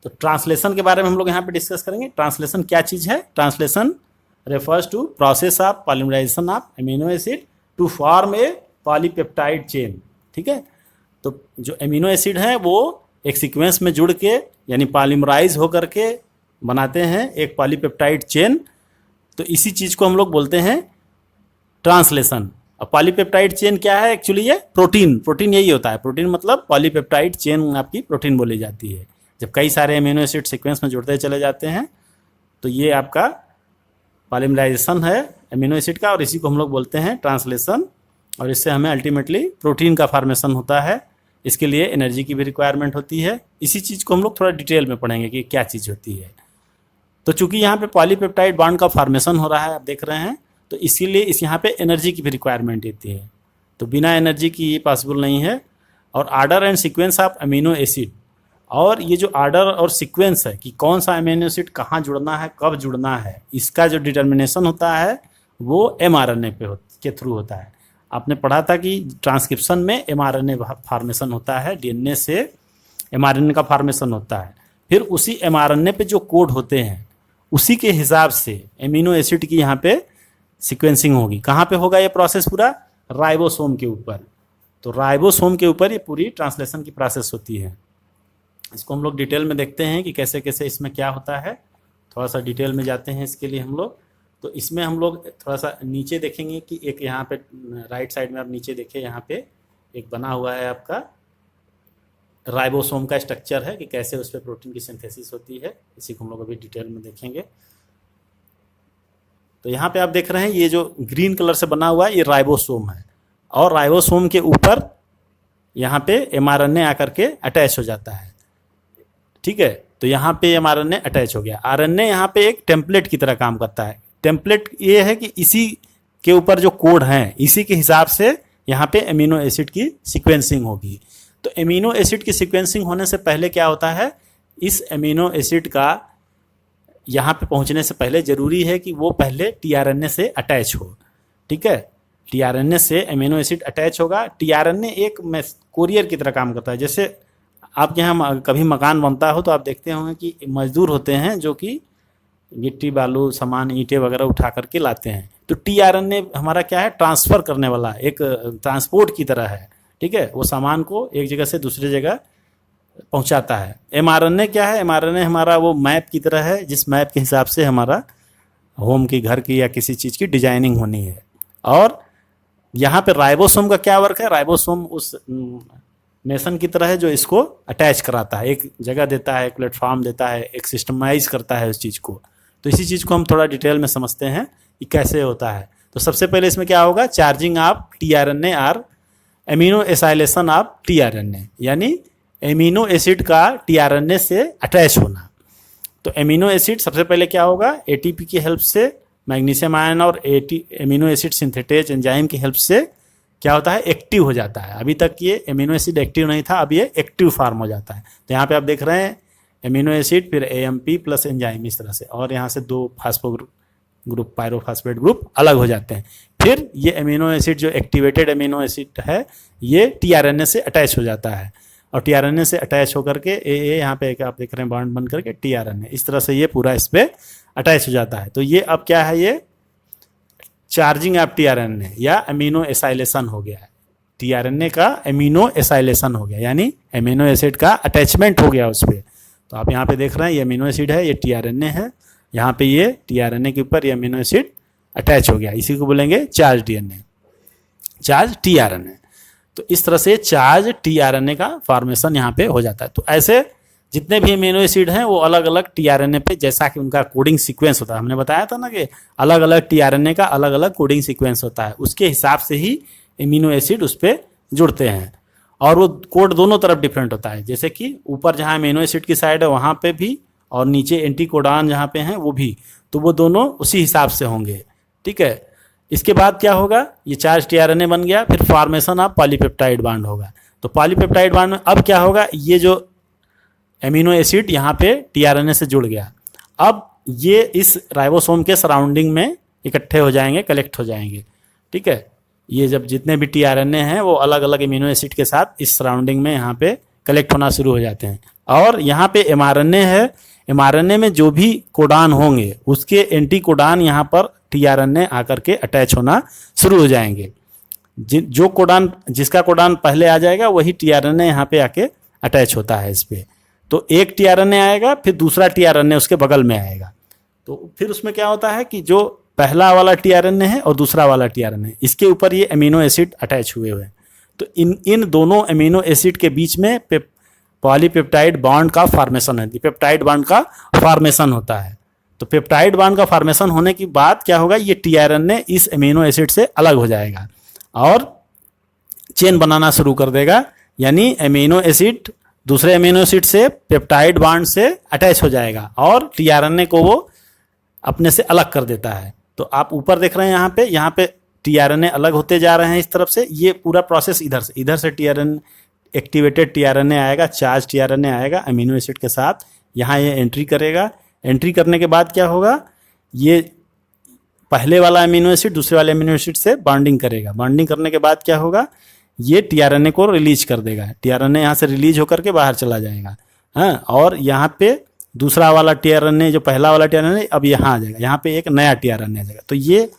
तो ट्रांसलेशन के बारे में हम लोग यहाँ पे डिस्कस करेंगे। ट्रांसलेशन क्या चीज़ है? Translation refers to process of polymerization of amino acid to form a polypeptide chain. ठीक है, तो जो अमीनो एसिड हैं वो एक सीक्वेंस में जुड़ के यानी पॉलीमराइज होकर के बनाते हैं एक पॉलीपेप्टाइड चेन। तो इसी चीज़ को हम लोग बोलते हैं ट्रांसलेशन। अब पॉलीपेप्टाइड चेन क्या है? एक्चुअली ये प्रोटीन यही होता है। प्रोटीन मतलब पॉलीपेप्टाइड चेन आपकी प्रोटीन बोली जाती है। जब कई सारे अमीनो एसिड सीक्वेंस में जुड़ते चले जाते हैं तो ये आपका पॉलीमराइजेशन है अमीनो एसिड का, और इसी को हम लोग बोलते हैं ट्रांसलेशन। और इससे हमें अल्टीमेटली प्रोटीन का फॉर्मेशन होता है। इसके लिए एनर्जी की भी रिक्वायरमेंट होती है। इसी चीज़ को हम लोग थोड़ा डिटेल में पढ़ेंगे कि क्या चीज़ होती है। तो चूंकि यहाँ पे पॉलीपेप्टाइड बॉन्ड का फॉर्मेशन हो रहा है, आप देख रहे हैं, तो इसीलिए इस यहाँ पे एनर्जी की भी रिक्वायरमेंट होती है। तो बिना एनर्जी की ये पॉसिबल नहीं है। और order and sequence of amino acid, और ये जो आर्डर और सीक्वेंस है कि कौन सा अमीनो एसिड कहाँ जुड़ना है, कब जुड़ना है, इसका जो डिटर्मिनेशन होता है वो mRNA के थ्रू होता है। आपने पढ़ा था कि ट्रांसक्रिप्शन में mRNA फॉर्मेशन होता है, DNA से mRNA का फॉर्मेशन होता है। फिर उसी mRNA पे जो कोड होते हैं उसी के हिसाब से एमिनो एसिड की यहाँ पे सीक्वेंसिंग होगी। कहाँ पे होगा ये प्रोसेस? पूरा राइबोसोम के ऊपर। तो राइबोसोम के ऊपर ये पूरी ट्रांसलेशन की प्रोसेस होती है। इसको हम लोग डिटेल में देखते हैं कि कैसे कैसे इसमें क्या होता है। थोड़ा सा डिटेल में जाते हैं इसके लिए हम लोग। तो इसमें हम लोग थोड़ा सा नीचे देखेंगे कि एक यहाँ पे राइट साइड में आप नीचे देखिए, यहाँ पे एक बना हुआ है आपका राइबोसोम का स्ट्रक्चर है कि कैसे उस पर प्रोटीन की सिंथेसिस होती है। इसी को हम लोग अभी डिटेल में देखेंगे। तो यहाँ पे आप देख रहे हैं ये जो ग्रीन कलर से बना हुआ है ये राइबोसोम है, और राइबोसोम के ऊपर यहाँ पे mRNA आकर के अटैच हो जाता है। ठीक है, तो यहाँ पे mRNA अटैच हो गया। RNA यहाँ पे एक टेम्पलेट की तरह काम करता है। टेम्पलेट ये है कि इसी के ऊपर जो कोड हैं इसी के हिसाब से यहाँ पे अमीनो एसिड की सीक्वेंसिंग होगी। तो अमीनो एसिड की सीक्वेंसिंग होने से पहले क्या होता है, इस अमीनो एसिड का यहाँ पे पहुँचने से पहले ज़रूरी है कि वो पहले tRNA से अटैच हो। ठीक है, tRNA से अमीनो एसिड अटैच होगा। tRNA एक कोरियर की तरह काम करता है। जैसे आपके यहाँ कभी मकान बनता हो तो आप देखते होंगे कि मजदूर होते हैं जो कि गिट्टी बालू सामान ईंटें वगैरह उठा करके लाते हैं। तो tRNA हमारा क्या है? ट्रांसफ़र करने वाला एक ट्रांसपोर्ट की तरह है। ठीक है, वो सामान को एक जगह से दूसरी जगह पहुंचाता है। mRNA क्या है? mRNA हमारा वो मैप की तरह है, जिस मैप के हिसाब से हमारा होम की, घर की या किसी चीज़ की डिजाइनिंग होनी है। और यहाँ पे राइबोसोम का क्या वर्क है? राइबोसोम उस नेशन की तरह है जो इसको अटैच कराता है, एक जगह देता है, एक प्लेटफॉर्म देता है, एक सिस्टमाइज करता है उस चीज़ को। तो इसी चीज़ को हम थोड़ा डिटेल में समझते हैं कि कैसे होता है। तो सबसे पहले इसमें क्या होगा? चार्जिंग ऑफ tRNA और एमिनो एसाइलेशन ऑफ tRNA, यानी एमिनो एसिड का tRNA से अटैच होना। तो एमिनो एसिड सबसे पहले क्या होगा? ATP की हेल्प से, मैग्नीशियम आयन और एमिनो एसिड सिंथेटेज एंजाइम की हेल्प से क्या होता है? एक्टिव हो जाता है। अभी तक ये एमिनो एसिड एक्टिव नहीं था, अब ये एक्टिव फार्म हो जाता है। तो यहाँ पे आप देख रहे हैं एमिनो एसिड, फिर AMP प्लस एंजाइम इस तरह से, और यहाँ से 2 फास्फो ग्रुप पायरोफॉस्फेट ग्रुप अलग हो जाते हैं। फिर ये एमिनो एसिड जो एक्टिवेटेड एमिनो एसिड है ये tRNA से अटैच हो जाता है, और tRNA से अटैच होकर के यहाँ पे आप देख रहे हैं बॉन्ड बन करके tRNA इस तरह से ये पूरा इस पर अटैच हो जाता है। तो ये अब क्या है? ये चार्जिंग ऑफ tRNA या अमीनो एसाइलेशन हो गया है। tRNA का अमीनो एसाइलेशन हो गया, यानी अमीनो एसिड का अटैचमेंट हो गया उस पर। तो आप यहाँ पे देख रहे हैं ये अमीनो एसिड है, ये tRNA है, यहाँ पे ये tRNA के ऊपर ये अमीनो एसिड अटैच हो गया। इसी को बोलेंगे चार्ज DNA, चार्ज tRNA। तो इस तरह से चार्ज tRNA का फॉर्मेशन यहाँ पे हो जाता है। तो ऐसे जितने भी अमीनो एसिड हैं वो अलग अलग tRNA पे, जैसा कि उनका कोडिंग सीक्वेंस होता है, हमने बताया था ना कि अलग अलग tRNA का अलग अलग कोडिंग सीक्वेंस होता है, उसके हिसाब से ही अमीनो एसिड उस पर जुड़ते हैं। और वो कोड दोनों तरफ डिफरेंट होता है, जैसे कि ऊपर जहाँ अमीनो एसिड की साइड है वहाँ पे भी, और नीचे एंटी कोडान जहाँ पे हैं वो भी, तो वो दोनों उसी हिसाब से होंगे। ठीक है, इसके बाद क्या होगा? ये चार्ज tRNA बन गया, फिर फॉर्मेशन ऑफ पॉलीपेप्टाइड बॉन्ड होगा। तो पॉलीपेप्टाइड बॉन्ड में अब क्या होगा? ये जो एमिनो एसिड यहाँ पे tRNA से जुड़ गया, अब ये इस राइबोसोम के सराउंडिंग में इकट्ठे हो जाएंगे, कलेक्ट हो जाएंगे। ठीक है, ये जब जितने भी tRNA हैं वो अलग अलग एमिनो एसिड के साथ इस सराउंडिंग में यहाँ पे कलेक्ट होना शुरू हो जाते हैं। और यहाँ पे mRNA है, mRNA में जो भी कोडान होंगे उसके एंटी कोडान यहाँ पर tRNA आकर के अटैच होना शुरू हो जाएंगे। जो कोडान, जिसका कोडान पहले आ जाएगा वही tRNA यहाँ पे आके अटैच होता है इस पे। तो एक tRNA आएगा, फिर दूसरा tRNA उसके बगल में आएगा। तो फिर उसमें क्या होता है कि जो पहला वाला tRNA है और दूसरा वाला tRNA, इसके ऊपर ये अमीनो एसिड अटैच हुए हुए हैं। तो इन दोनों अमीनो एसिड के बीच में पॉलीपेप्टाइड बॉन्ड का फॉर्मेशन है, पेप्टाइड बॉन्ड का फॉर्मेशन होता है। तो पेप्टाइड बॉन्ड का फॉर्मेशन होने के बाद क्या होगा, ये tRNA इस अमीनो एसिड से अलग हो जाएगा और चेन बनाना शुरू कर देगा। यानी अमीनो एसिड दूसरे अमीनो एसिड से पेप्टाइड बॉन्ड से अटैच हो जाएगा और tRNA को वो अपने से अलग कर देता है। तो आप ऊपर देख रहे हैं यहाँ पे tRNA अलग होते जा रहे हैं इस तरफ से। ये पूरा प्रोसेस इधर से tRNA एक्टिवेटेड tRNA आएगा, चार्ज tRNA आएगा अमीनो एसिड के साथ, यहाँ ये एंट्री करेगा। एंट्री करने के बाद क्या होगा, ये पहले वाला अमीनो एसिड दूसरे वाले अमीनो एसिड से बॉन्डिंग करेगा। बॉन्डिंग करने के बाद क्या होगा, ये tRNA को रिलीज कर देगा। tRNA यहाँ से रिलीज होकर के बाहर चला जाएगा। हाँ, और यहाँ पे दूसरा वाला tRNA, जो पहला वाला tRNA अब यहाँ आ जाएगा, यहाँ पे एक नया tRNA आ जाएगा। तो ये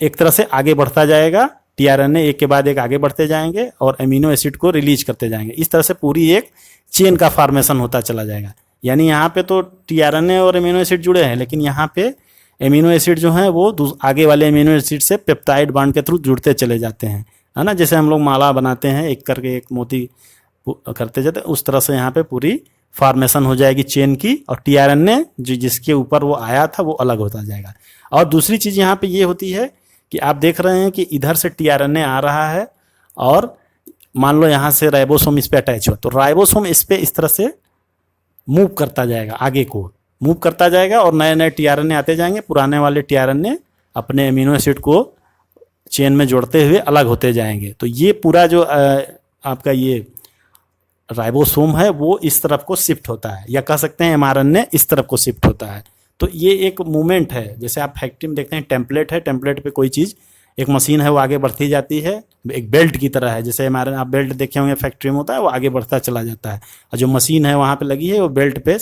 एक तरह से आगे बढ़ता जाएगा, tRNA एक के बाद एक आगे बढ़ते जाएंगे और अमीनो एसिड को रिलीज करते जाएंगे। इस तरह से पूरी एक चेन का फॉर्मेशन होता चला जाएगा। यानी यहाँ पे तो tRNA और अमीनो एसिड जुड़े हैं, लेकिन यहाँ पे अमीनो एसिड जो हैं वो आगे वाले अमीनो एसिड से पेप्टाइड बॉन्ड के थ्रू जुड़ते चले जाते हैं, है ना। जैसे हम लोग माला बनाते हैं, एक करके एक मोती करते जाते हैं, उस तरह से यहाँ पे पूरी फॉर्मेशन हो जाएगी चेन की। और tRNA जिसके ऊपर वो आया था वो अलग होता जाएगा। और दूसरी चीज़ यहाँ पे ये होती है कि आप देख रहे हैं कि इधर से tRNA आ रहा है और मान लो यहाँ से राइबोसोम इस पे अटैच हुआ, तो राइबोसोम इस पे इस तरह से मूव करता जाएगा, आगे को मूव करता जाएगा और नए नए tRNA आते जाएंगे। पुराने वाले tRNA अपने अमीनो एसिड को चेन में जोड़ते हुए अलग होते जाएंगे। तो ये पूरा जो आपका ये राइबोसोम है वो इस तरफ को शिफ्ट होता है, या कह सकते हैं mRNA इस तरफ को शिफ्ट होता है। तो ये एक मूवमेंट है। जैसे आप फैक्ट्री में देखते हैं टेम्पलेट है, टेम्पलेट पे कोई चीज़, एक मशीन है वो आगे बढ़ती जाती है, एक बेल्ट की तरह है। जैसे हमारे आप बेल्ट देखे होंगे फैक्ट्री में होता है, वो आगे बढ़ता चला जाता है, और जो मशीन है वहाँ पे लगी है वो बेल्ट पे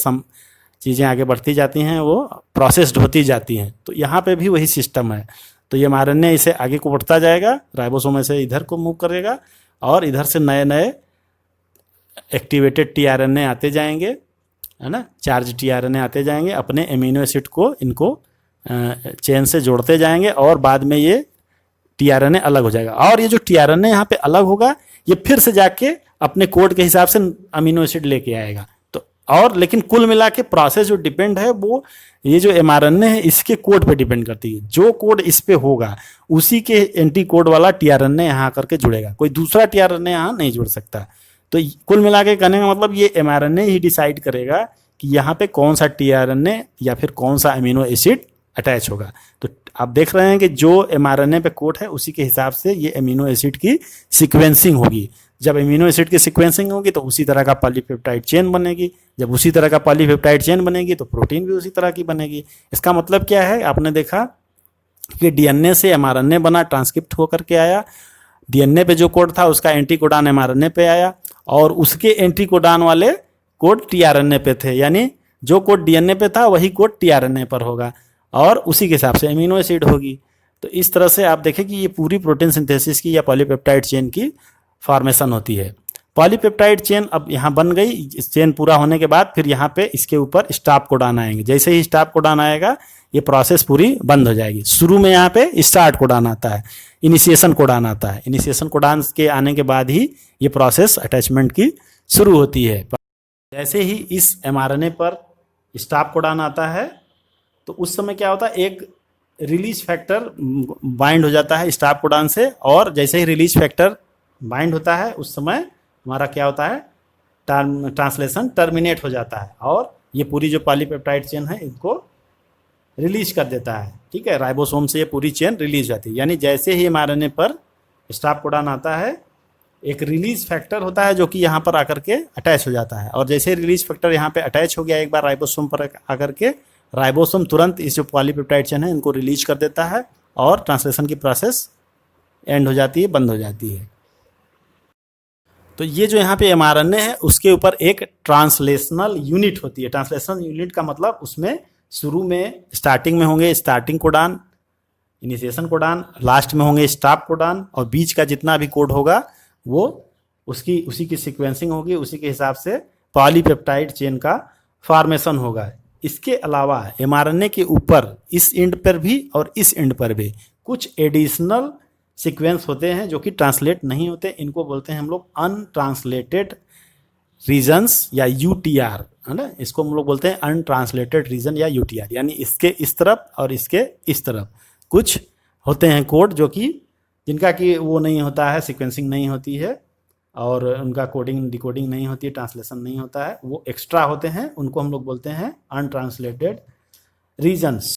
चीज़ें आगे बढ़ती जाती हैं, वो प्रोसेस्ड होती जाती हैं। तो यहाँ पे भी वही सिस्टम है। तो ये mRNA इसे आगे को बढ़ता जाएगा, राइबोसोम से इधर को मूव करेगा और इधर से नए नए एक्टिवेटेड tRNA आते जाएंगे, है ना, चार्ज tRNA आते जाएंगे, अपने अमीनो एसिड को इनको चेन से जोड़ते जाएंगे और बाद में ये tRNA अलग हो जाएगा। और ये जो tRNA यहाँ पे अलग होगा, ये फिर से जाके अपने कोड के हिसाब से अमीनो एसिड लेके आएगा। तो और लेकिन कुल मिला के प्रोसेस जो डिपेंड है वो ये जो mRNA है इसके कोड पे डिपेंड करती है। जो कोड इस पे होगा उसी के एंटी कोड वाला tRNA यहाँ आकर के जुड़ेगा, कोई दूसरा tRNA यहाँ नहीं जुड़ सकता। तो कुल मिला के कहने का मतलब ये mRNA ही डिसाइड करेगा कि यहाँ पे कौन सा tRNA या फिर कौन सा अमीनो एसिड अटैच होगा। तो आप देख रहे हैं कि जो mRNA पे कोड है उसी के हिसाब से ये अमीनो एसिड की सीक्वेंसिंग होगी। जब अमीनो एसिड की सीक्वेंसिंग होगी तो उसी तरह का पॉलीपेप्टाइड चेन बनेगी। जब उसी तरह का पॉलीपेप्टाइड चेन बनेगी तो प्रोटीन भी उसी तरह की बनेगी। इसका मतलब क्या है, आपने देखा कि डीएनए से mRNA बना, ट्रांसक्रिप्ट होकर के आया, डीएनए पे जो कोड था उसका एंटी कोडान mRNA पे आया और उसके एंटी कोडान वाले कोड tRNA पे थे। यानी जो कोड डीएनए पे था वही कोड tRNA पर होगा और उसी के हिसाब से अमीनो एसिड होगी। तो इस तरह से आप देखें कि ये पूरी प्रोटीन सिंथेसिस की या पॉलीपेप्टाइड चेन की फॉर्मेशन होती है। पॉलीपेप्टाइड चेन अब यहाँ बन गई। इस चेन पूरा होने के बाद फिर यहाँ पे इसके ऊपर स्टॉप कोडान आएंगे। जैसे ही स्टॉप कोडान आएगा ये प्रोसेस पूरी बंद हो जाएगी। शुरू में यहाँ पे स्टार्ट कोडान आता है, इनिशिएशन कोडान आता है। इनिशिएशन कोडान के आने के बाद ही ये प्रोसेस अटैचमेंट की शुरू होती है। जैसे ही इस mRNA पर स्टॉप कोडान आता है तो उस समय क्या होता है, एक रिलीज फैक्टर बाइंड हो जाता है स्टॉप कोडान से, और जैसे ही रिलीज फैक्टर बाइंड होता है उस समय हमारा क्या होता है, ट्रांसलेशन टर्मिनेट हो जाता है और ये पूरी जो पॉलीपेप्टाइड चेन है इनको रिलीज कर देता है। ठीक है, राइबोसोम से ये पूरी चेन रिलीज हो जाती है। यानी जैसे ही mRNA पर स्टॉप कोडान आता है एक रिलीज फैक्टर होता है जो कि यहाँ पर आकर के अटैच हो जाता है, और जैसे रिलीज फैक्टर यहाँ पे अटैच हो गया एक बार राइबोसोम पर आकर के, राइबोसोम तुरंत इस जो पॉलीपेप्टाइड चेन है इनको रिलीज कर देता है और ट्रांसलेशन की प्रोसेस एंड हो जाती है, बंद हो जाती है। तो ये जो यहाँ पे mRNA है उसके ऊपर एक ट्रांसलेशनल यूनिट होती है। ट्रांसलेशनल यूनिट का मतलब उसमें शुरू में स्टार्टिंग में होंगे starting codon, initiation codon, last में होंगे स्टॉप कोडान, और बीच का जितना भी कोड होगा वो उसी की सीक्वेंसिंग होगी, उसी के हिसाब से पॉलीपेप्टाइड चेन का फॉर्मेशन होगा। इसके अलावा mRNA के ऊपर इस एंड पर भी और इस एंड पर भी कुछ एडिशनल सीक्वेंस होते हैं जो कि ट्रांसलेट नहीं होते। इनको बोलते हैं हम लोग अनट्रांसलेटेड रीजन्स या यूटीआर, है ना। इसको हम लोग बोलते हैं अनट्रांसलेटेड रीजन या यूटीआर, यानी इसके इस तरफ और इसके इस तरफ कुछ होते हैं कोड जो कि जिनका कि वो नहीं होता है, सीक्वेंसिंग नहीं होती है और उनका कोडिंग डिकोडिंग नहीं होती है, ट्रांसलेशन नहीं होता है, वो एक्स्ट्रा होते हैं। उनको हम लोग बोलते हैं अनट्रांसलेटेड रीजन्स।